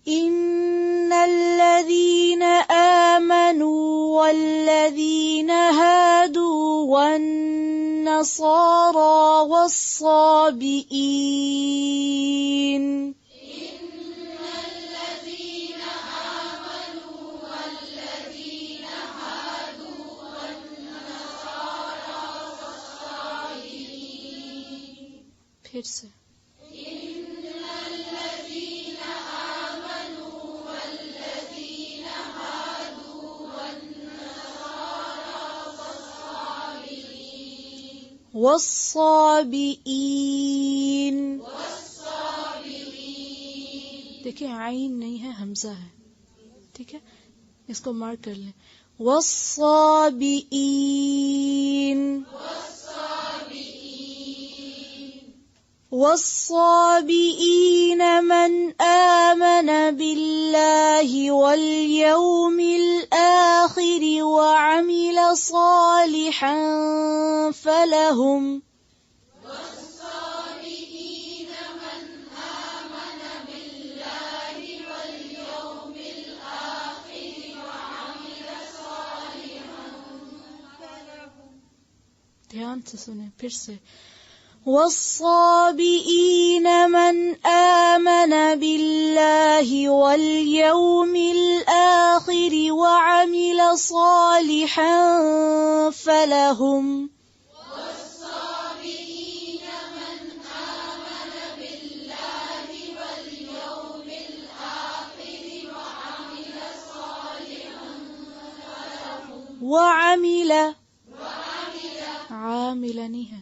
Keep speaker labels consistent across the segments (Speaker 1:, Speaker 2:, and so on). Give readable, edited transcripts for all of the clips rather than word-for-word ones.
Speaker 1: إن الذين آمنوا والذين هادوا والنصارى والصابئين پھر سے والصابئین، دیکھیں عین نہیں ہے، حمزہ ہے، ٹھیک ہے، اس کو مارک کر لیں. والصابئین، والصابئین من آمن باللہ والیوم الآخر وعمل صالحا فلہم دھیان سے سنیں پھر سے. والصابئین من آمن باللہ والیوم الآخر وعمل صالحا فلہم وعمل عامل نہیں ہے،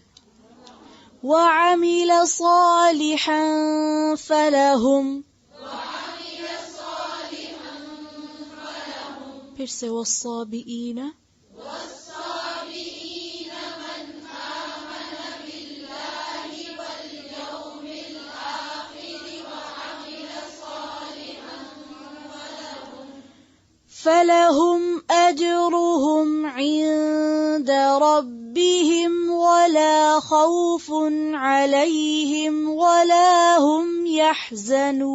Speaker 1: وعمل صالحا فلہم، پھر سے والصابئین فلہم اجرہم عند ربہم ولا خوف علیہم ولا ہم یحزنون.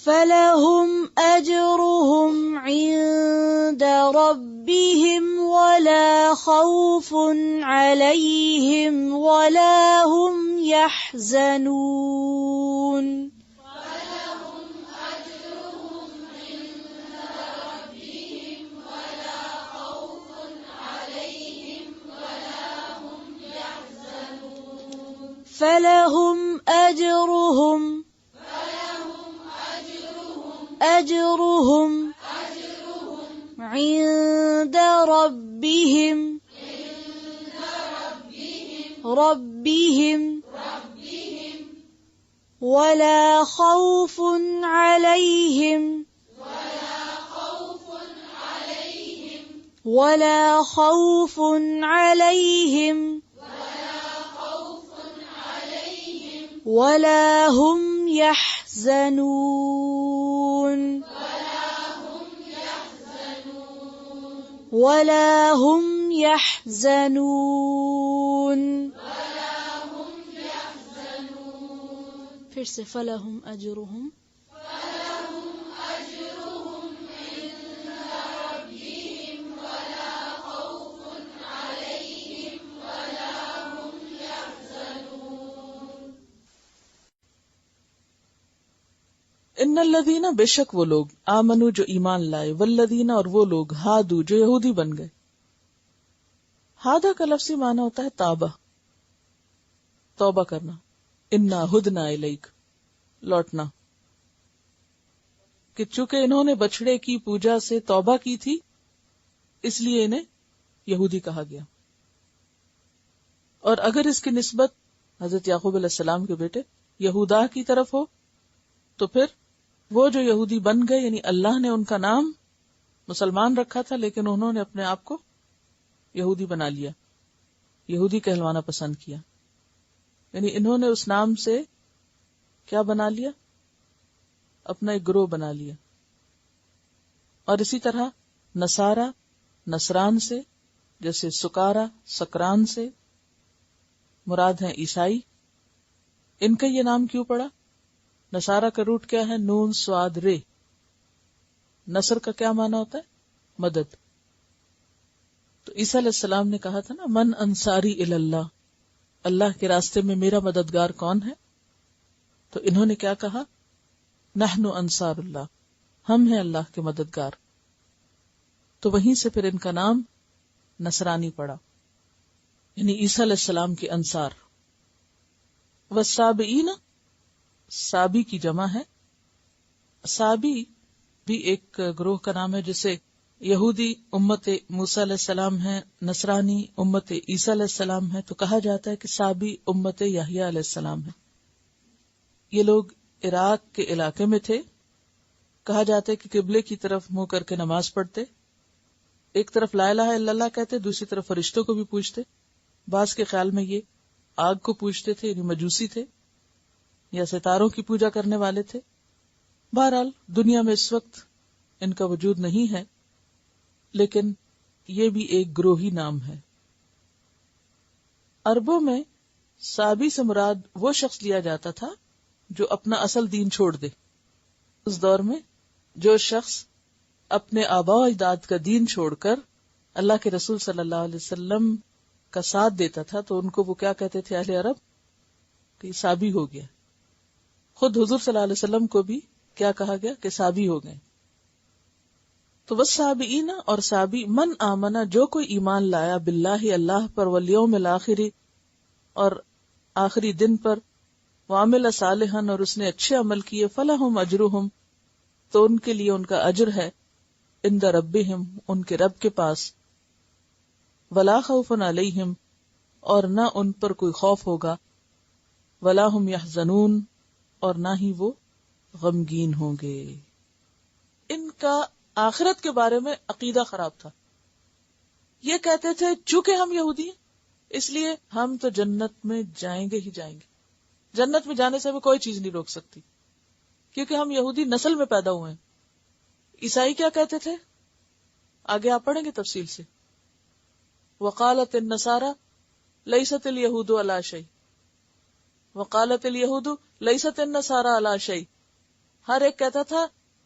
Speaker 1: فلہم اجرہم عند ربہم ولا خوف علیہم ولا ہم یحزنون. فلہم اجرہم عند ربہم ولا خوف علیہم ولا ہم یحزنون. پھر سے فلہم اجرہم
Speaker 2: ان الذین، بے شک وہ لوگ، آمنو جو ایمان لائے، والذین اور وہ لوگ، ہادو جو یہودی بن گئے. ہادہ کا لفظی معنی ہوتا ہے تابہ، توبہ کرنا. انا ہدنا الیک، لوٹنا. کہ چونکہ انہوں نے بچڑے کی پوجا سے توبہ کی تھی اس لیے انہیں یہودی کہا گیا. اور اگر اس کی نسبت حضرت یعقوب علیہ السلام کے بیٹے یہودا کی طرف ہو تو پھر وہ جو یہودی بن گئے، یعنی اللہ نے ان کا نام مسلمان رکھا تھا لیکن انہوں نے اپنے آپ کو یہودی بنا لیا، یہودی کہلوانا پسند کیا. یعنی انہوں نے اس نام سے کیا بنا لیا؟ اپنا ایک گروہ بنا لیا. اور اسی طرح نصارہ نصران سے، جیسے سکارا سکران سے، مراد ہیں عیسائی. ان کا یہ نام کیوں پڑا؟ نصارہ کا روٹ کیا ہے؟ نون سواد رے. نصر کا کیا معنی ہوتا ہے؟ مدد. تو عیسیٰ علیہ السلام نے کہا تھا نا، من انصاری اللہ، اللہ کے راستے میں میرا مددگار کون ہے؟ تو انہوں نے کیا کہا؟ نحن انصار اللہ، ہم ہیں اللہ کے مددگار. تو وہیں سے پھر ان کا نام نصرانی پڑا، یعنی عیسیٰ علیہ السلام کے انصار. والسابئین، سابی کی جمع ہے. سابی بھی ایک گروہ کا نام ہے، جسے یہودی امت موسیٰ علیہ السلام ہے، نصرانی امت عیسیٰ علیہ السلام ہے. تو کہا جاتا ہے کہ سابی امت یحییٰ علیہ السلام ہے. یہ لوگ عراق کے علاقے میں تھے. کہا جاتا ہے کہ قبلے کی طرف منہ کر کے نماز پڑھتے، ایک طرف لا الہ الا اللہ کہتے، دوسری طرف فرشتوں کو بھی پوجتے. بعض کے خیال میں یہ آگ کو پوجتے تھے، یعنی مجوسی تھے، یا ستاروں کی پوجا کرنے والے تھے. بہرحال دنیا میں اس وقت ان کا وجود نہیں ہے، لیکن یہ بھی ایک گروہی نام ہے. عربوں میں سابی سے مراد وہ شخص لیا جاتا تھا جو اپنا اصل دین چھوڑ دے. اس دور میں جو شخص اپنے آباء و اجداد کا دین چھوڑ کر اللہ کے رسول صلی اللہ علیہ وسلم کا ساتھ دیتا تھا، تو ان کو وہ کیا کہتے تھے اہل عرب؟ کہ سابی ہو گیا. خود حضور صلی اللہ علیہ وسلم کو بھی کیا کہا گیا؟ کہ سابی ہو گئے. تو والسابئین، اور سابی، من آمنا، جو کوئی ایمان لایا، باللہ، اللہ پر، والیوم الآخر، اور آخری دن پر، وعمل صالحا، اور اس نے اچھے عمل کیے، فلہم اجرہم، تو ان کے لیے ان کا اجر ہے، عند ربہم، ان کے رب کے پاس، ولا خوف علیہم، اور نہ ان پر کوئی خوف ہوگا، ولا ہم یحزنون، اور نہ ہی وہ غمگین ہوں گے. ان کا آخرت کے بارے میں عقیدہ خراب تھا. یہ کہتے تھے چونکہ ہم یہودی ہیں اس لیے ہم تو جنت میں جائیں گے ہی جائیں گے، جنت میں جانے سے ہمیں کوئی چیز نہیں روک سکتی، کیونکہ ہم یہودی نسل میں پیدا ہوئے ہیں. عیسائی کیا کہتے تھے؟ آگے آپ پڑھیں گے تفصیل سے. وقالت النصارى ليست اليهود على شيء، وقالت اليهود ليست النصارى على شيء. ہر ایک کہتا تھا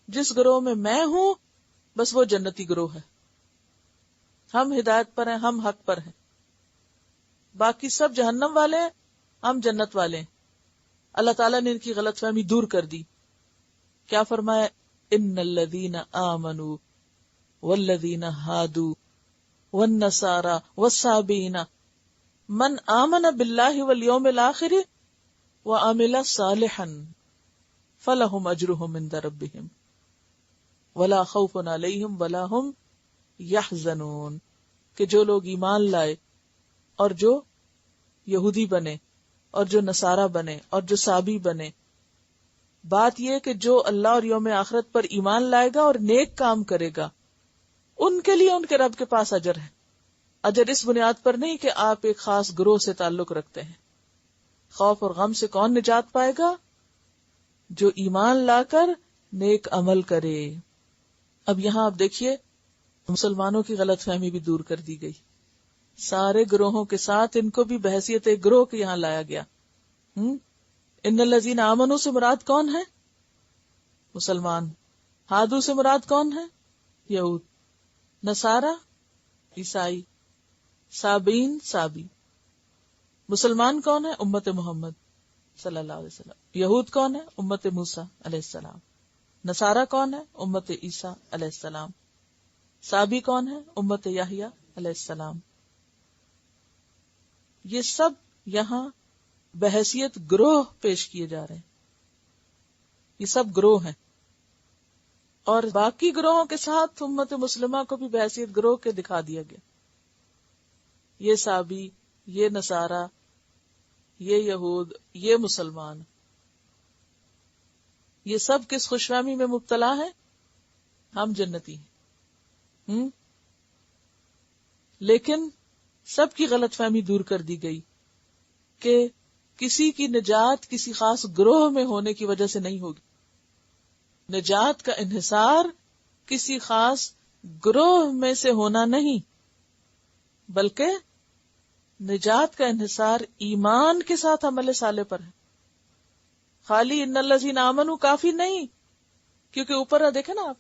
Speaker 2: جس گروہ میں ہوں بس وہ جنتی گروہ ہے، ہم ہدایت پر ہیں، ہم حق پر ہیں، باقی سب جہنم والے ہیں، ہم جنت والے ہیں. اللہ تعالیٰ نے ان کی غلط فہمی دور کر دی. کیا فرمایا؟ ان الذین آمنوا والذین ہادوا والنصارى والصابئین من آمن باللہ والیوم الآخر وعمل صالحا فلہم اجرہم عند ربہم ولا خوف علیہم ولا ہم یحزنون. کہ جو لوگ ایمان لائے اور جو یہودی بنے اور جو نصارہ بنے اور جو صابی بنے، بات یہ کہ جو اللہ اور یوم آخرت پر ایمان لائے گا اور نیک کام کرے گا، ان کے لیے ان کے رب کے پاس اجر ہے. اجر اس بنیاد پر نہیں کہ آپ ایک خاص گروہ سے تعلق رکھتے ہیں. خوف اور غم سے کون نجات پائے گا؟ جو ایمان لا کر نیک عمل کرے. اب یہاں آپ دیکھیے مسلمانوں کی غلط فہمی بھی دور کر دی گئی. سارے گروہوں کے ساتھ ان کو بھی بحیثیت ایک گروہ کے یہاں لایا گیا. ان الذین آمنوا سے مراد کون ہے؟ مسلمان. ہادو سے مراد کون ہے؟ یہود. نصارہ عیسائی. صابین صابی. مسلمان کون ہے؟ امت محمد صلی اللہ علیہ وسلم. یہود کون ہے؟ امت موسیٰ علیہ السلام. نصارہ کون ہے؟ امت عیسیٰ علیہ السلام. صابی کون ہے؟ امت یحییٰ علیہ السلام. یہ سب یہاں بحیثیت گروہ پیش کیے جا رہے ہیں. یہ سب گروہ ہیں، اور باقی گروہوں کے ساتھ امت مسلمہ کو بھی بحیثیت گروہ کے دکھا دیا گیا. یہ صابی، یہ نصارہ، یہ یہود، یہ مسلمان، یہ سب کس خوشفہمی میں مبتلا ہیں؟ ہم جنتی ہیں. لیکن سب کی غلط فہمی دور کر دی گئی کہ کسی کی نجات کسی خاص گروہ میں ہونے کی وجہ سے نہیں ہوگی. نجات کا انحصار کسی خاص گروہ میں سے ہونا نہیں، بلکہ نجات کا انحصار ایمان کے ساتھ عمل صالح پر ہے. خالی ان الذین آمنوا کافی نہیں، کیونکہ اوپر دیکھیں نا آپ،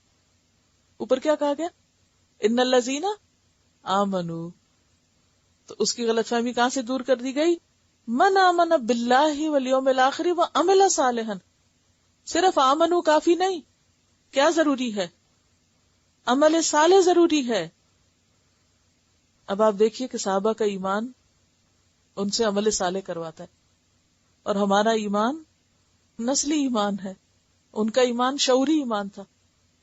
Speaker 2: اوپر کیا کہا گیا؟ ان الذین آمنوا. تو اس کی غلط فہمی کہاں سے دور کر دی گئی؟ من آمن باللہ والیوم الآخر وعمل صالحا. صرف آمنو کافی نہیں، کیا ضروری ہے؟ عمل صالح ضروری ہے. اب آپ دیکھیے کہ صحابہ کا ایمان ان سے عمل صالح کرواتا ہے، اور ہمارا ایمان نسلی ایمان ہے. ان کا ایمان شعوری ایمان تھا،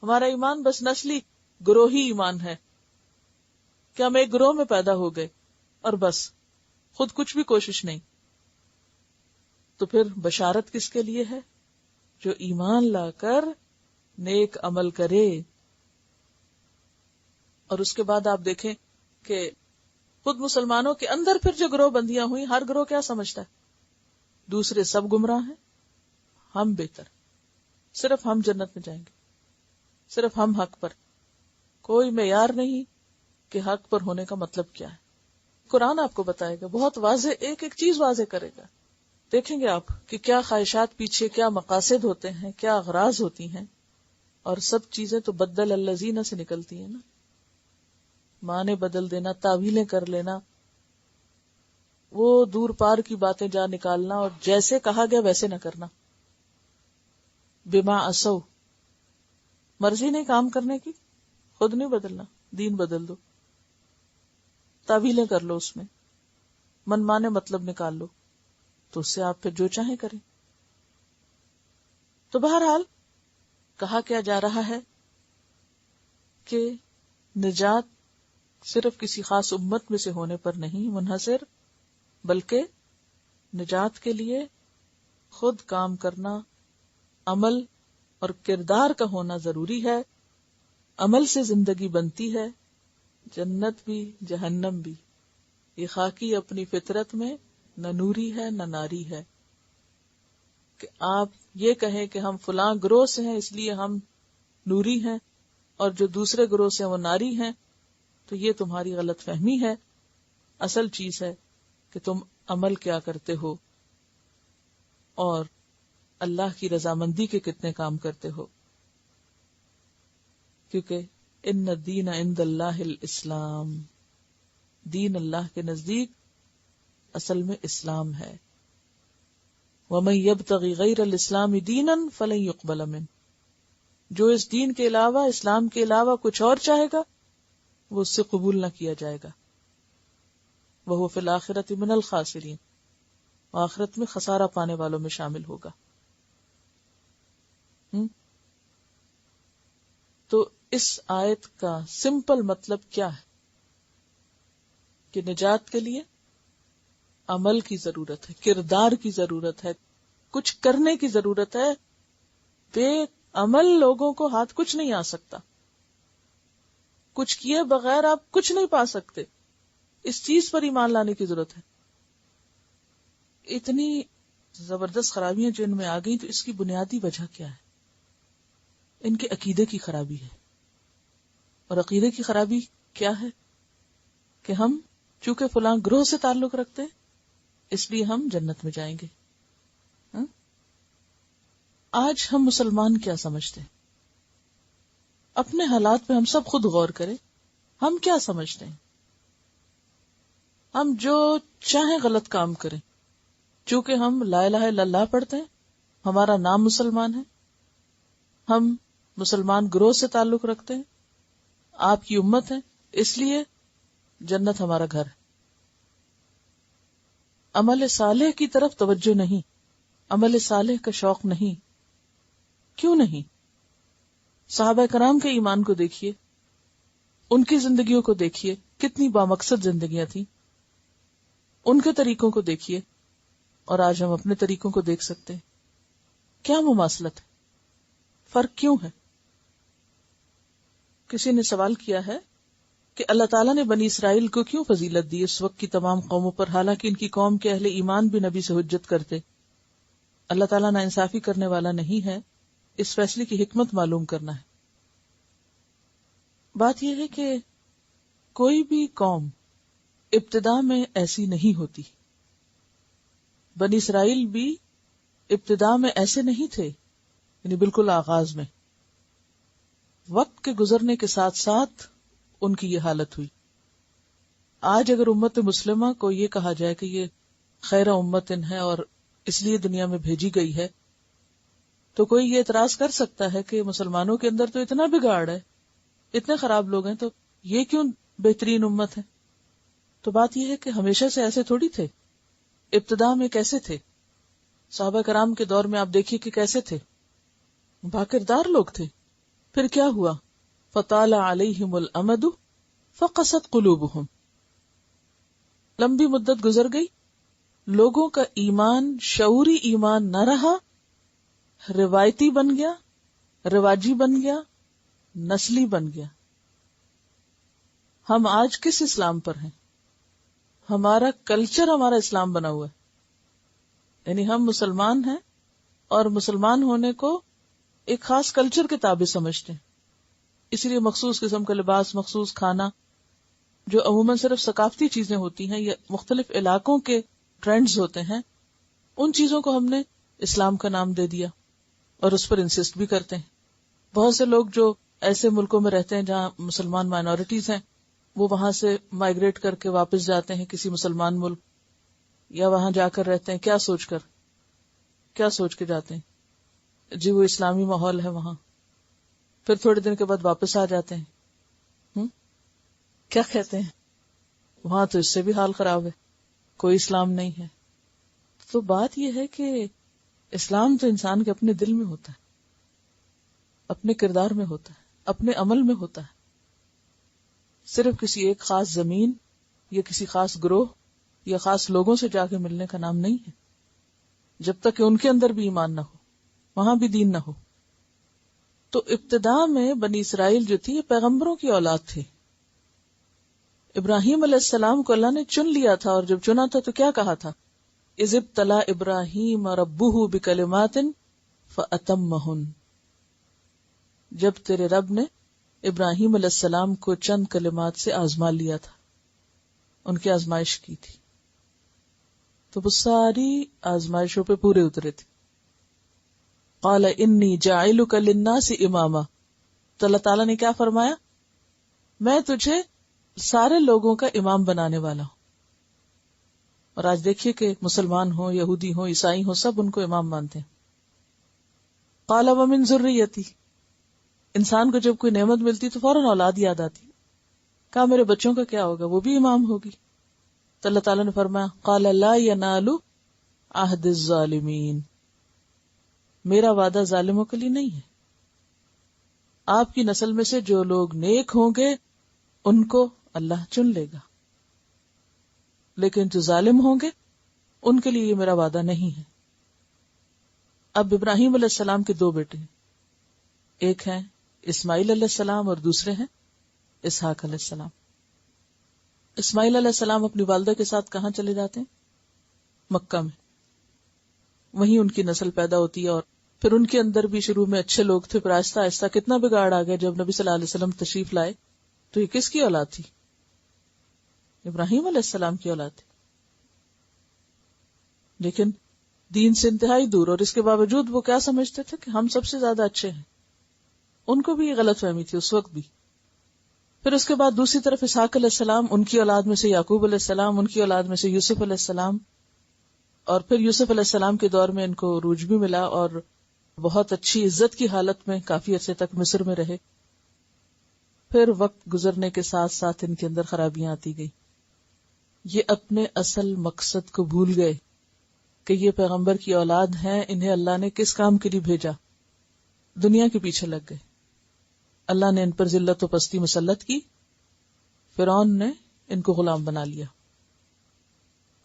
Speaker 2: ہمارا ایمان بس نسلی گروہی ایمان ہے کہ ہم ایک گروہ میں پیدا ہو گئے اور بس خود کچھ بھی کوشش نہیں. تو پھر بشارت کس کے لیے ہے؟ جو ایمان لا کر نیک عمل کرے. اور اس کے بعد آپ دیکھیں کہ خود مسلمانوں کے اندر پھر جو گروہ بندیاں ہوئی، ہر گروہ کیا سمجھتا ہے؟ دوسرے سب گمراہ ہیں، ہم بہتر، صرف ہم جنت میں جائیں گے، صرف ہم حق پر. کوئی معیار نہیں کہ حق پر ہونے کا مطلب کیا ہے. قرآن آپ کو بتائے گا، بہت واضح، ایک ایک چیز واضح کرے گا. دیکھیں گے آپ کہ کیا خواہشات پیچھے، کیا مقاصد ہوتے ہیں، کیا اغراض ہوتی ہیں، اور سب چیزیں تو بدل الذین سے نکلتی ہیں نا. معنی بدل دینا، تعویلیں کر لینا، وہ دور پار کی باتیں جا نکالنا، اور جیسے کہا گیا ویسے نہ کرنا. بما عصوا، مرضی نہیں کام کرنے کی، خود نہیں بدلنا، دین بدل دو. تعویلیں کر لو، اس میں من مانے مطلب نکال لو، تو اس سے آپ پھر جو چاہیں کریں. تو بہرحال کہا کیا جا رہا ہے کہ نجات صرف کسی خاص امت میں سے ہونے پر نہیں منحصر، بلکہ نجات کے لیے خود کام کرنا، عمل اور کردار کا ہونا ضروری ہے. عمل سے زندگی بنتی ہے، جنت بھی جہنم بھی. یہ خاکی اپنی فطرت میں نہ نوری ہے نہ ناری ہے کہ آپ یہ کہیں کہ ہم فلاں گروہ سے ہیں اس لیے ہم نوری ہیں، اور جو دوسرے گروہ سے ہیں وہ ناری ہیں. تو یہ تمہاری غلط فہمی ہے. اصل چیز ہے کہ تم عمل کیا کرتے ہو اور اللہ کی رضامندی کے کتنے کام کرتے ہو. کیونکہ ان الدین عند اللہ الاسلام، دین اللہ کے نزدیک اصل میں اسلام ہے. وَمَن يَبْتَغِ غَيْرَ الْإِسْلَامِ دِينًا فَلَن يُقْبَلَ مِنْهُ، جو اس دین کے علاوہ، اسلام کے علاوہ کچھ اور چاہے گا وہ اس سے قبول نہ کیا جائے گا. وَهُوَ فِي الْآخِرَةِ مِنَ الْخَاسِرِينَ، آخرت میں خسارہ پانے والوں میں شامل ہوگا. تو اس آیت کا سمپل مطلب کیا ہے کہ نجات کے لیے عمل کی ضرورت ہے، کردار کی ضرورت ہے، کچھ کرنے کی ضرورت ہے. بے عمل لوگوں کو ہاتھ کچھ نہیں آ سکتا، کچھ کیے بغیر آپ کچھ نہیں پا سکتے. اس چیز پر ایمان لانے کی ضرورت ہے. اتنی زبردست خرابیاں جو ان میں آ گئی، تو اس کی بنیادی وجہ کیا ہے؟ ان کے عقیدے کی خرابی ہے. اور عقیدے کی خرابی کیا ہے؟ کہ ہم چونکہ فلاں گروہ سے تعلق رکھتے ہیں اس لیے ہم جنت میں جائیں گے. آج ہم مسلمان کیا سمجھتے ہیں؟ اپنے حالات پہ ہم سب خود غور کریں. ہم کیا سمجھتے ہیں؟ ہم جو چاہیں غلط کام کریں، چونکہ ہم لا الہ الا اللہ پڑھتے ہیں، ہمارا نام مسلمان ہے، ہم مسلمان گروہ سے تعلق رکھتے ہیں، آپ کی امت ہے، اس لیے جنت ہمارا گھر ہے. عمل صالح کی طرف توجہ نہیں، عمل صالح کا شوق نہیں. کیوں نہیں؟ صحابہ کرام کے ایمان کو دیکھیے، ان کی زندگیوں کو دیکھیے، کتنی بامقصد زندگیاں تھیں. ان کے طریقوں کو دیکھیے اور آج ہم اپنے طریقوں کو دیکھ سکتے ہیں. کیا مماثلت ہے؟ فرق کیوں ہے؟ کسی نے سوال کیا ہے کہ اللہ تعالیٰ نے بنی اسرائیل کو کیوں فضیلت دی اس وقت کی تمام قوموں پر، حالانکہ ان کی قوم کے اہل ایمان بھی نبی سے حجت کرتے. اللہ تعالیٰ نا انصافی کرنے والا نہیں ہے، اس فیصلے کی حکمت معلوم کرنا ہے. بات یہ ہے کہ کوئی بھی قوم ابتدا میں ایسی نہیں ہوتی. بنی اسرائیل بھی ابتدا میں ایسے نہیں تھے، یعنی بالکل آغاز میں. وقت کے گزرنے کے ساتھ ساتھ ان کی یہ حالت ہوئی. آج اگر امت مسلمہ کو یہ کہا جائے کہ یہ خیر امتن ہے اور اس لیے دنیا میں بھیجی گئی ہے، تو کوئی یہ اعتراض کر سکتا ہے کہ مسلمانوں کے اندر تو اتنا بگاڑ ہے، اتنے خراب لوگ ہیں، تو یہ کیوں بہترین امت ہے؟ تو بات یہ ہے کہ ہمیشہ سے ایسے تھوڑی تھے. ابتدا میں کیسے تھے؟ صحابہ کرام کے دور میں آپ دیکھیے کہ کیسے تھے، باکردار لوگ تھے. پھر کیا ہوا؟ فطال علیہم الامد فقست قلوبہم. لمبی مدت گزر گئی، لوگوں کا ایمان شعوری ایمان نہ رہا، روایتی بن گیا، رواجی بن گیا، نسلی بن گیا. ہم آج کس اسلام پر ہیں؟ ہمارا کلچر ہمارا اسلام بنا ہوا ہے. یعنی ہم مسلمان ہیں اور مسلمان ہونے کو ایک خاص کلچر کے تابع سمجھتے ہیں. اسی لیے مخصوص قسم کا لباس، مخصوص کھانا، جو عموماً صرف ثقافتی چیزیں ہوتی ہیں یا مختلف علاقوں کے ٹرینڈز ہوتے ہیں، ان چیزوں کو ہم نے اسلام کا نام دے دیا اور اس پر انسسٹ بھی کرتے ہیں. بہت سے لوگ جو ایسے ملکوں میں رہتے ہیں جہاں مسلمان مائنورٹیز ہیں، وہ وہاں سے مائگریٹ کر کے واپس جاتے ہیں کسی مسلمان ملک، یا وہاں جا کر رہتے ہیں کیا سوچ کے جاتے ہیں جی وہ اسلامی ماحول ہے وہاں. پھر تھوڑے دن کے بعد واپس آ جاتے ہیں. کیا کہتے ہیں وہاں تو اس سے بھی حال خراب ہے، کوئی اسلام نہیں ہے. تو بات یہ ہے کہ اسلام تو انسان کے اپنے دل میں ہوتا ہے، اپنے کردار میں ہوتا ہے، اپنے عمل میں ہوتا ہے. صرف کسی ایک خاص زمین یا کسی خاص گروہ یا خاص لوگوں سے جا کے ملنے کا نام نہیں ہے، جب تک کہ ان کے اندر بھی ایمان نہ ہو، وہاں بھی دین نہ ہو. تو ابتدا میں بنی اسرائیل جو تھی یہ پیغمبروں کی اولاد تھی. ابراہیم علیہ السلام کو اللہ نے چن لیا تھا، اور جب چنا تھا تو کیا کہا تھا؟ اذ ابتلی ابراہیم ربہ بکلمات فاتمہن. جب تیرے رب نے ابراہیم علیہ السلام کو چند کلمات سے آزما لیا تھا، ان کی آزمائش کی تھی، تو وہ ساری آزمائشوں پہ پورے اترے تھے. قال انی جاعلک للناس اماما. تو اللہ تعالیٰ نے کیا فرمایا؟ میں تجھے سارے لوگوں کا امام بنانے والا ہوں. اور آج دیکھیے کہ مسلمان ہوں، یہودی ہوں، عیسائی ہوں، سب ان کو امام مانتے ہیں. قال ومن ذریتی. انسان کو جب کوئی نعمت ملتی تو فوراً اولاد یاد آتی. کہا میرے بچوں کا کیا ہوگا، وہ بھی امام ہوگی. تو اللہ تعالیٰ نے فرمایا قال لا ینال عہد الظالمین. میرا وعدہ ظالموں کے لیے نہیں ہے. آپ کی نسل میں سے جو لوگ نیک ہوں گے ان کو اللہ چن لے گا، لیکن جو ظالم ہوں گے ان کے لیے یہ میرا وعدہ نہیں ہے. اب ابراہیم علیہ السلام کے دو بیٹے ہیں، ایک ہیں اسماعیل علیہ السلام اور دوسرے ہیں اسحاق علیہ السلام. اسماعیل علیہ السلام اپنی والدہ کے ساتھ کہاں چلے جاتے ہیں؟ مکہ میں. وہیں ان کی نسل پیدا ہوتی ہے، اور پھر ان کے اندر بھی شروع میں اچھے لوگ تھے، پھر آہستہ آہستہ کتنا بگاڑ آ گیا. جب نبی صلی اللہ علیہ وسلم تشریف لائے تو یہ کس کی اولاد تھی؟ ابراہیم علیہ السلام کی اولاد تھی، لیکن دین سے انتہائی دور. اور اس کے باوجود وہ کیا سمجھتے تھے کہ ہم سب سے زیادہ اچھے ہیں. ان کو بھی یہ غلط فہمی تھی اس وقت بھی. پھر اس کے بعد دوسری طرف اسحاق علیہ السلام، ان کی اولاد میں سے یعقوب علیہ السلام، ان کی اولاد میں سے یوسف علیہ السلام. اور پھر یوسف علیہ السلام کے دور میں ان کو عروج بھی ملا اور بہت اچھی عزت کی حالت میں کافی عرصے تک مصر میں رہے. پھر وقت گزرنے کے ساتھ ساتھ ان کے اندر خرابیاں آتی گئی. یہ اپنے اصل مقصد کو بھول گئے کہ یہ پیغمبر کی اولاد ہیں، انہیں اللہ نے کس کام کے لیے بھیجا؟ دنیا کے پیچھے لگ گئے. اللہ نے ان پر ذلت و پستی مسلط کی، فرعون نے ان کو غلام بنا لیا،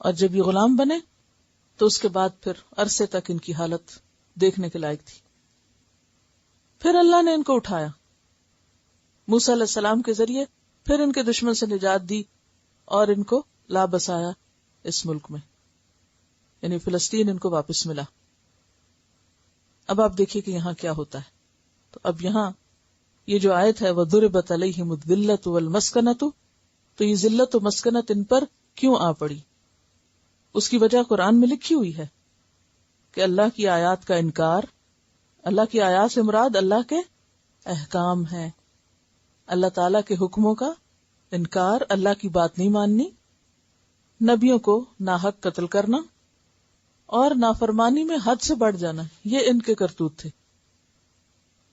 Speaker 2: اور جب یہ غلام بنے تو اس کے بعد پھر عرصے تک ان کی حالت دیکھنے کے لائق تھی. پھر اللہ نے ان کو اٹھایا موسیٰ علیہ السلام کے ذریعے، پھر ان کے دشمن سے نجات دی اور ان کو لا بسایا اس ملک میں، یعنی فلسطین ان کو واپس ملا. اب آپ دیکھیے کہ یہاں کیا ہوتا ہے. تو اب یہاں یہ جو آیت ہے وَضُرِبَتْ عَلَيْهِمُ الذِّلَّةُ وَالْمَسْكَنَةُ، تو یہ ذلت و مسکنت ان پر کیوں آ پڑی؟ اس کی وجہ قرآن میں لکھی ہوئی ہے کہ اللہ کی آیات کا انکار. اللہ کی آیات سے مراد اللہ کے احکام ہیں، اللہ تعالیٰ کے حکموں کا انکار، اللہ کی بات نہیں ماننی، نبیوں کو ناحق قتل کرنا اور نافرمانی میں حد سے بڑھ جانا، یہ ان کے کرتوت تھے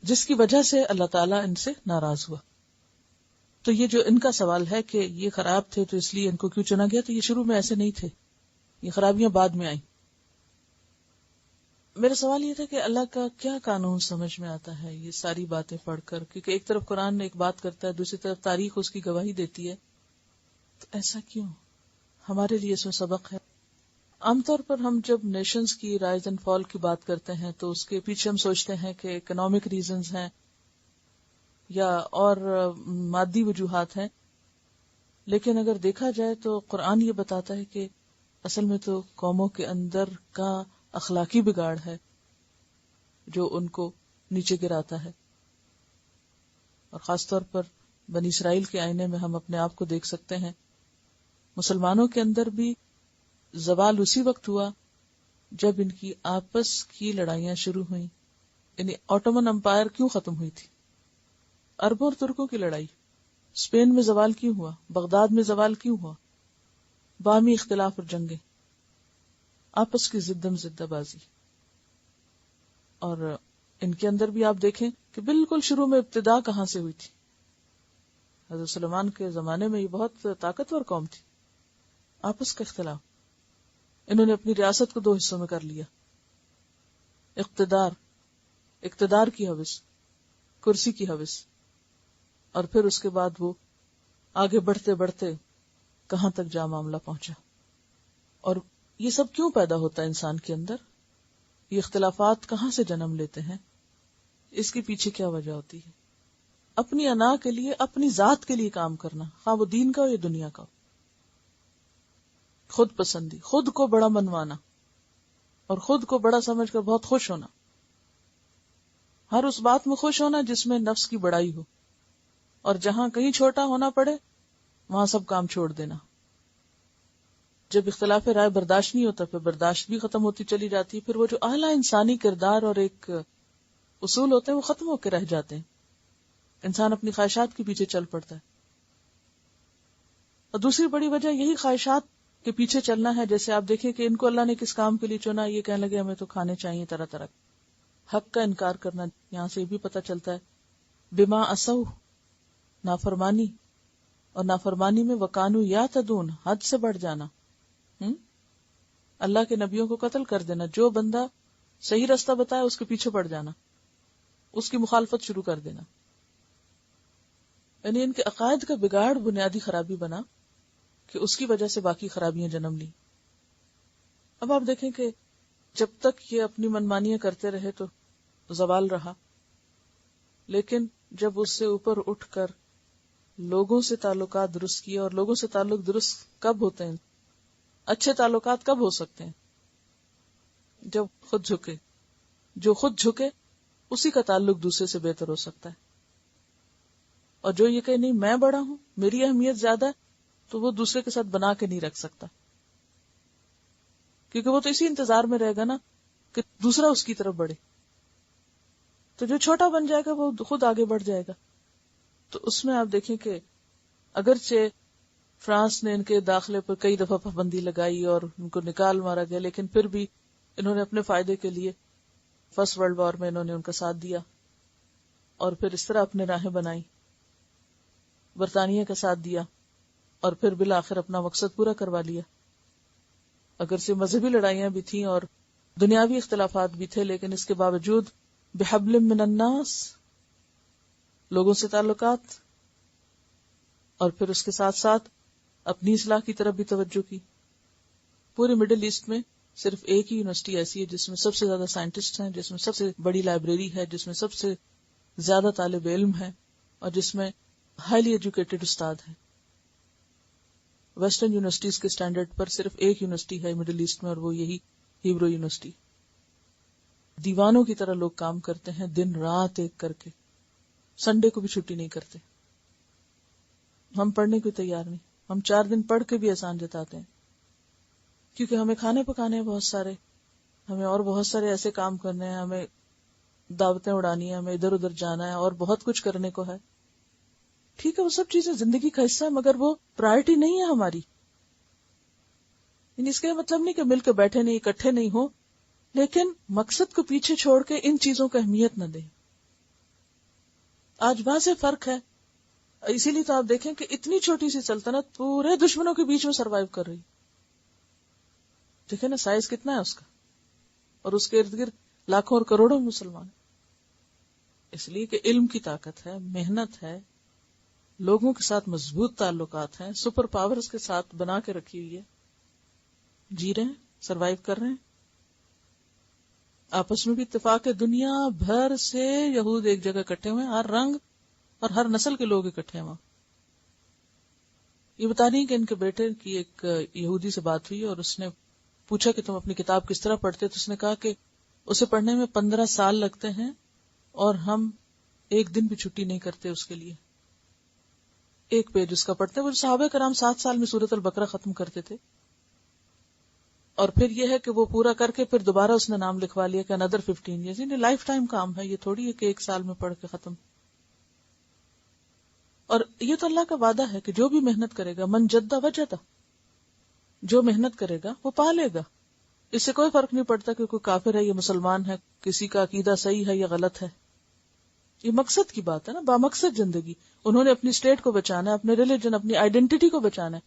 Speaker 2: جس کی وجہ سے اللہ تعالیٰ ان سے ناراض ہوا. تو یہ جو ان کا سوال ہے کہ یہ خراب تھے تو اس لیے ان کو کیوں چنا گیا، تو یہ شروع میں ایسے نہیں تھے، یہ خرابیاں بعد میں آئیں. میرا سوال یہ تھا کہ اللہ کا کیا قانون سمجھ میں آتا ہے یہ ساری باتیں پڑھ کر، کیونکہ ایک طرف قرآن نے ایک بات کرتا ہے، دوسری طرف تاریخ اس کی گواہی دیتی ہے، تو ایسا کیوں؟ ہمارے لیے اس میں سبق ہے. عام طور پر ہم جب نیشنز کی رائز اینڈ فال کی بات کرتے ہیں تو اس کے پیچھے ہم سوچتے ہیں کہ اکنامک ریزنز ہیں یا اور مادی وجوہات ہیں، لیکن اگر دیکھا جائے تو قرآن یہ بتاتا ہے کہ اصل میں تو قوموں کے اندر کا اخلاقی بگاڑ ہے جو ان کو نیچے گراتا ہے. اور خاص طور پر بنی اسرائیل کے آئینے میں ہم اپنے آپ کو دیکھ سکتے ہیں. مسلمانوں کے اندر بھی زوال اسی وقت ہوا جب ان کی آپس کی لڑائیاں شروع ہوئیں. یعنی آٹومن امپائر کیوں ختم ہوئی تھی؟ عربوں اور ترکوں کی لڑائی. اسپین میں زوال کیوں ہوا؟ بغداد میں زوال کیوں ہوا؟ باہمی اختلاف اور جنگیں، آپس کی زدم زدہ بازی. اور ان کے اندر بھی آپ دیکھیں کہ بالکل شروع میں ابتدا کہاں سے ہوئی تھی. حضرت سلیمان کے زمانے میں یہ بہت طاقتور قوم تھی. آپس کا اختلاف، انہوں نے اپنی ریاست کو 2 حصوں میں کر لیا. اقتدار کی ہوس، کرسی کی ہوس، اور پھر اس کے بعد وہ آگے بڑھتے بڑھتے کہاں تک جا معاملہ پہنچا. اور یہ سب کیوں پیدا ہوتا ہے انسان کے اندر؟ یہ اختلافات کہاں سے جنم لیتے ہیں؟ اس کے پیچھے کیا وجہ ہوتی ہے؟ اپنی انا کے لیے، اپنی ذات کے لیے کام کرنا، خواہ وہ دین کا ہو یا دنیا کا ہو. خود پسندی، خود کو بڑا منوانا اور خود کو بڑا سمجھ کر بہت خوش ہونا. ہر اس بات میں خوش ہونا جس میں نفس کی بڑائی ہو، اور جہاں کہیں چھوٹا ہونا پڑے وہاں سب کام چھوڑ دینا. جب اختلاف رائے برداشت نہیں ہوتا پھر برداشت بھی ختم ہوتی چلی جاتی، پھر وہ جو اعلیٰ انسانی کردار اور ایک اصول ہوتے ہیں وہ ختم ہو کے رہ جاتے ہیں. انسان اپنی خواہشات کے پیچھے چل پڑتا ہے. اور دوسری بڑی وجہ یہی خواہشات کے پیچھے چلنا ہے. جیسے آپ دیکھیں کہ ان کو اللہ نے کس کام کے لیے چنا، یہ کہنے لگے ہمیں تو کھانے چاہیے طرح طرح. حق کا انکار کرنا، یہاں سے یہ بھی پتہ چلتا ہے. بما اسو، نافرمانی، اور نافرمانی میں وکانو یا تدون، حد سے بڑھ جانا. اللہ کے نبیوں کو قتل کر دینا، جو بندہ صحیح راستہ بتایا اس کے پیچھے پڑ جانا، اس کی مخالفت شروع کر دینا. یعنی ان کے عقائد کا بگاڑ بنیادی خرابی بنا کہ اس کی وجہ سے باقی خرابیاں جنم لی. اب آپ دیکھیں کہ جب تک یہ اپنی منمانیاں کرتے رہے تو زوال رہا، لیکن جب اس سے اوپر اٹھ کر لوگوں سے تعلقات درست کیے، اور لوگوں سے تعلق درست کب ہوتے ہیں، اچھے تعلقات کب ہو سکتے ہیں؟ جب خود جھکے. جو خود جھکے اسی کا تعلق دوسرے سے بہتر ہو سکتا ہے. اور جو یہ کہ نہیں میں بڑا ہوں، میری اہمیت زیادہ ہے، تو وہ دوسرے کے ساتھ بنا کے نہیں رکھ سکتا، کیونکہ وہ تو اسی انتظار میں رہے گا نا کہ دوسرا اس کی طرف بڑھے. تو جو چھوٹا بن جائے گا وہ خود آگے بڑھ جائے گا. تو اس میں آپ دیکھیں کہ اگرچہ فرانس نے ان کے داخلے پر کئی دفعہ پابندی لگائی اور ان کو نکال مارا گیا، لیکن پھر بھی انہوں نے اپنے فائدے کے لیے فرسٹ ورلڈ وار میں انہوں نے ان کا ساتھ دیا، اور پھر اس طرح اپنے راہیں بنائی، برطانیہ کا ساتھ دیا، اور پھر بالآخر اپنا مقصد پورا کروا لیا. اگرچہ مذہبی لڑائیاں بھی تھیں اور دنیاوی اختلافات بھی تھے، لیکن اس کے باوجود بحبل من الناس، لوگوں سے تعلقات، اور پھر اس کے ساتھ ساتھ اپنی اصلاح کی طرف بھی توجہ کی. پورے مڈل ایسٹ میں صرف ایک ہی یونیورسٹی ایسی ہے جس میں سب سے زیادہ سائنٹسٹ ہیں، جس میں سب سے بڑی لائبریری ہے، جس میں سب سے زیادہ طالب علم ہے، اور جس میں ہائیلی ایجوکیٹڈ استاد ہیں. ویسٹرن یونیورسٹیز کے سٹینڈرڈ پر صرف ایک یونیورسٹی ہے مڈل ایسٹ میں، اور وہ یہی ہیبرو یونیورسٹی. دیوانوں کی طرح لوگ کام کرتے ہیں دن رات ایک کر کے. سنڈے کو بھی چھٹی نہیں کرتے. ہم پڑھنے کو تیار نہیں. ہم 4 دن پڑھ کے بھی احسان جتاتے ہیں کیونکہ ہمیں کھانے پکانے ہیں بہت سارے, ہمیں اور بہت سارے ایسے کام کرنے ہیں, ہمیں دعوتیں اڑانی ہیں, ہمیں ادھر ادھر جانا ہے اور بہت کچھ کرنے کو ہے. ٹھیک ہے, وہ سب چیزیں زندگی کا حصہ ہے مگر وہ پرائرٹی نہیں ہے ہماری. اس کا مطلب نہیں کہ مل کے بیٹھے نہیں, اکٹھے نہیں ہو, لیکن مقصد کو پیچھے چھوڑ کے ان چیزوں کو اہمیت نہ دیں. آج واضح فرق ہے. اسی لیے تو آپ دیکھیں کہ اتنی چھوٹی سی سلطنت پورے دشمنوں کے بیچ میں سروائیو کر رہی. دیکھیں نا سائز کتنا ہے اس کا, اور اس کے ارد گرد لاکھوں اور کروڑوں مسلمان. اس لیے کہ علم کی طاقت ہے, محنت ہے, لوگوں کے ساتھ مضبوط تعلقات ہیں, سپر پاورز کے ساتھ بنا کے رکھی ہوئی ہے, جی رہے ہیں, سروائیو کر رہے ہیں. آپس میں بھی اتفاق ہے, دنیا بھر سے یہود ایک جگہ اکٹھے ہوئے ہیں, ہر رنگ اور ہر نسل کے لوگ اکٹھے ہیں وہاں. یہ بتا رہی کہ ان کے بیٹے کی ایک یہودی سے بات ہوئی اور اس نے پوچھا کہ تم اپنی کتاب کس طرح پڑھتے, تو اس نے کہا کہ اسے پڑھنے میں 15 سال لگتے ہیں اور ہم ایک دن بھی چھٹی نہیں کرتے اس کے لیے. ایک پیج اس کا پڑھتے. وہ صحابہ کرام 7 سال میں سورۃ البقرہ ختم کرتے تھے, اور پھر یہ ہے کہ وہ پورا کر کے پھر دوبارہ اس نے نام لکھوا لیا کہ another 15 years. یعنی لائف ٹائم کام ہے, یہ تھوڑی ہے کہ ایک سال میں پڑھ کے ختم. اور یہ تو اللہ کا وعدہ ہے کہ جو بھی محنت کرے گا, من جدہ وجدہ, جو محنت کرے گا وہ پا لے گا. اس سے کوئی فرق نہیں پڑتا کہ کوئی کافر ہے یا مسلمان ہے, کسی کا عقیدہ صحیح ہے یا غلط ہے. یہ مقصد کی بات ہے نا, بامقصد زندگی. انہوں نے اپنی اسٹیٹ کو بچانا ہے, اپنے ریلیجن, اپنی آئیڈینٹی کو بچانا ہے,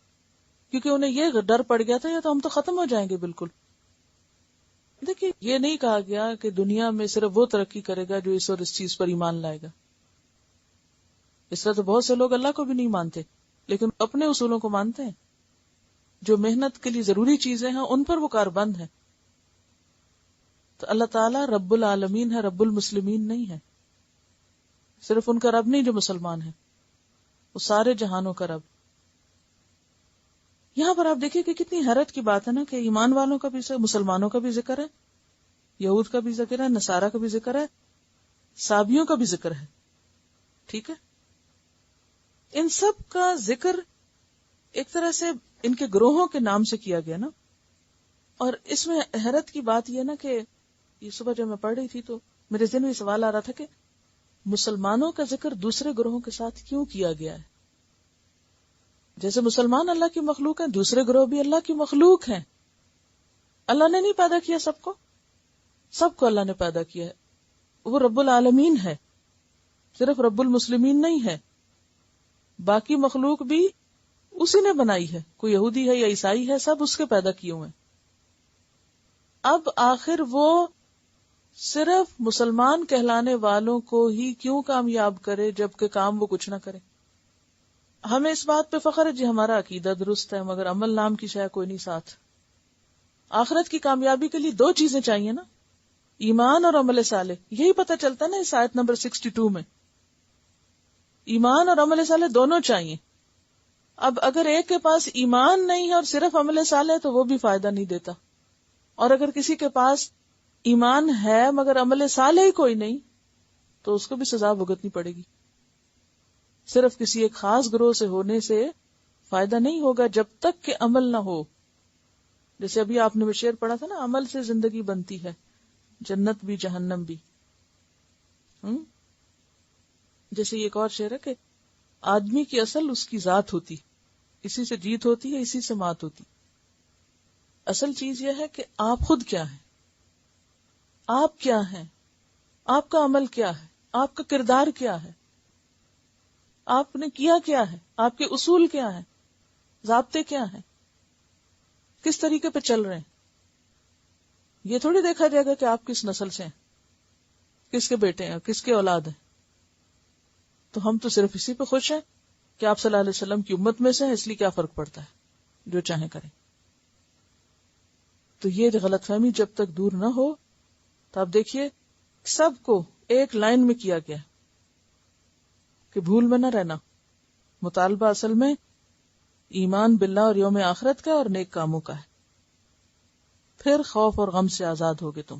Speaker 2: کیونکہ انہیں یہ ڈر پڑ گیا تھا یا تو ہم تو ختم ہو جائیں گے بالکل. دیکھیے, یہ نہیں کہا گیا کہ دنیا میں صرف وہ ترقی کرے گا جو اس اور اس چیز پر ایمان لائے گا. اس طرح تو بہت سے لوگ اللہ کو بھی نہیں مانتے لیکن اپنے اصولوں کو مانتے ہیں. جو محنت کے لیے ضروری چیزیں ہیں ان پر وہ کاربند ہے. تو اللہ تعالیٰ رب العالمین ہے, رب المسلمین نہیں ہے. صرف ان کا رب نہیں جو مسلمان ہے, وہ سارے جہانوں کا رب. یہاں پر آپ دیکھیں کہ کتنی حیرت کی بات ہے نا کہ ایمان والوں کا بھی مسلمانوں کا بھی ذکر ہے, یہود کا بھی ذکر ہے, نصارہ کا بھی ذکر ہے, صابیوں کا بھی ذکر ہے. ٹھیک ہے, ان سب کا ذکر ایک طرح سے ان کے گروہوں کے نام سے کیا گیا نا. اور اس میں حیرت کی بات یہ نا کہ یہ صبح جب میں پڑھ رہی تھی تو میرے ذہن میں سوال آ رہا تھا کہ مسلمانوں کا ذکر دوسرے گروہوں کے ساتھ کیوں کیا گیا ہے؟ جیسے مسلمان اللہ کی مخلوق ہیں, دوسرے گروہ بھی اللہ کی مخلوق ہیں. اللہ نے نہیں پیدا کیا سب کو اللہ نے پیدا کیا ہے. وہ رب العالمین ہے, صرف رب المسلمین نہیں ہے. باقی مخلوق بھی اسی نے بنائی ہے, کوئی یہودی ہے یا عیسائی ہے, سب اس کے پیدا کیے ہوئے ہیں. اب آخر وہ صرف مسلمان کہلانے والوں کو ہی کیوں کامیاب کرے جبکہ کام وہ کچھ نہ کرے؟ ہمیں اس بات پہ فخر ہے جی ہمارا عقیدہ درست ہے, مگر عمل نام کی شے کوئی نہیں ساتھ. آخرت کی کامیابی کے لیے 2 چیزیں چاہیے نا, ایمان اور عمل صالح. یہی پتہ چلتا ہے نا اس آیت نمبر 62 میں, ایمان اور عمل صالح دونوں چاہیے. اب اگر ایک کے پاس ایمان نہیں ہے اور صرف عمل صالح ہے تو وہ بھی فائدہ نہیں دیتا, اور اگر کسی کے پاس ایمان ہے مگر عمل صالح ہی کوئی نہیں تو اس کو بھی سزا بھگتنی پڑے گی. صرف کسی ایک خاص گروہ سے ہونے سے فائدہ نہیں ہوگا جب تک کہ عمل نہ ہو. جیسے ابھی آپ نے شعر پڑھا تھا نا, عمل سے زندگی بنتی ہے, جنت بھی جہنم بھی. جیسے یہ ایک اور شعر ہے کہ آدمی کی اصل اس کی ذات ہوتی, اسی سے جیت ہوتی ہے, اسی سے مات ہوتی. اصل چیز یہ ہے کہ آپ خود کیا ہیں, آپ کیا ہیں, آپ کا عمل کیا ہے, آپ کا کردار کیا ہے, آپ نے کیا کیا ہے, آپ کے اصول کیا ہیں, ضابطے کیا ہیں, کس طریقے پہ چل رہے ہیں. یہ تھوڑی دیکھا جائے گا کہ آپ کس نسل سے ہیں, کس کے بیٹے ہیں, کس کے اولاد ہیں. تو ہم تو صرف اسی پہ خوش ہیں کہ آپ صلی اللہ علیہ وسلم کی امت میں سے ہیں, اس لیے کیا فرق پڑتا ہے, جو چاہیں کریں. تو یہ غلط فہمی جب تک دور نہ ہو تو آپ دیکھیے سب کو ایک لائن میں کیا گیا کہ بھول میں نہ رہنا. مطالبہ اصل میں ایمان باللہ اور یوم آخرت کا اور نیک کاموں کا ہے. پھر خوف اور غم سے آزاد ہوگے تم.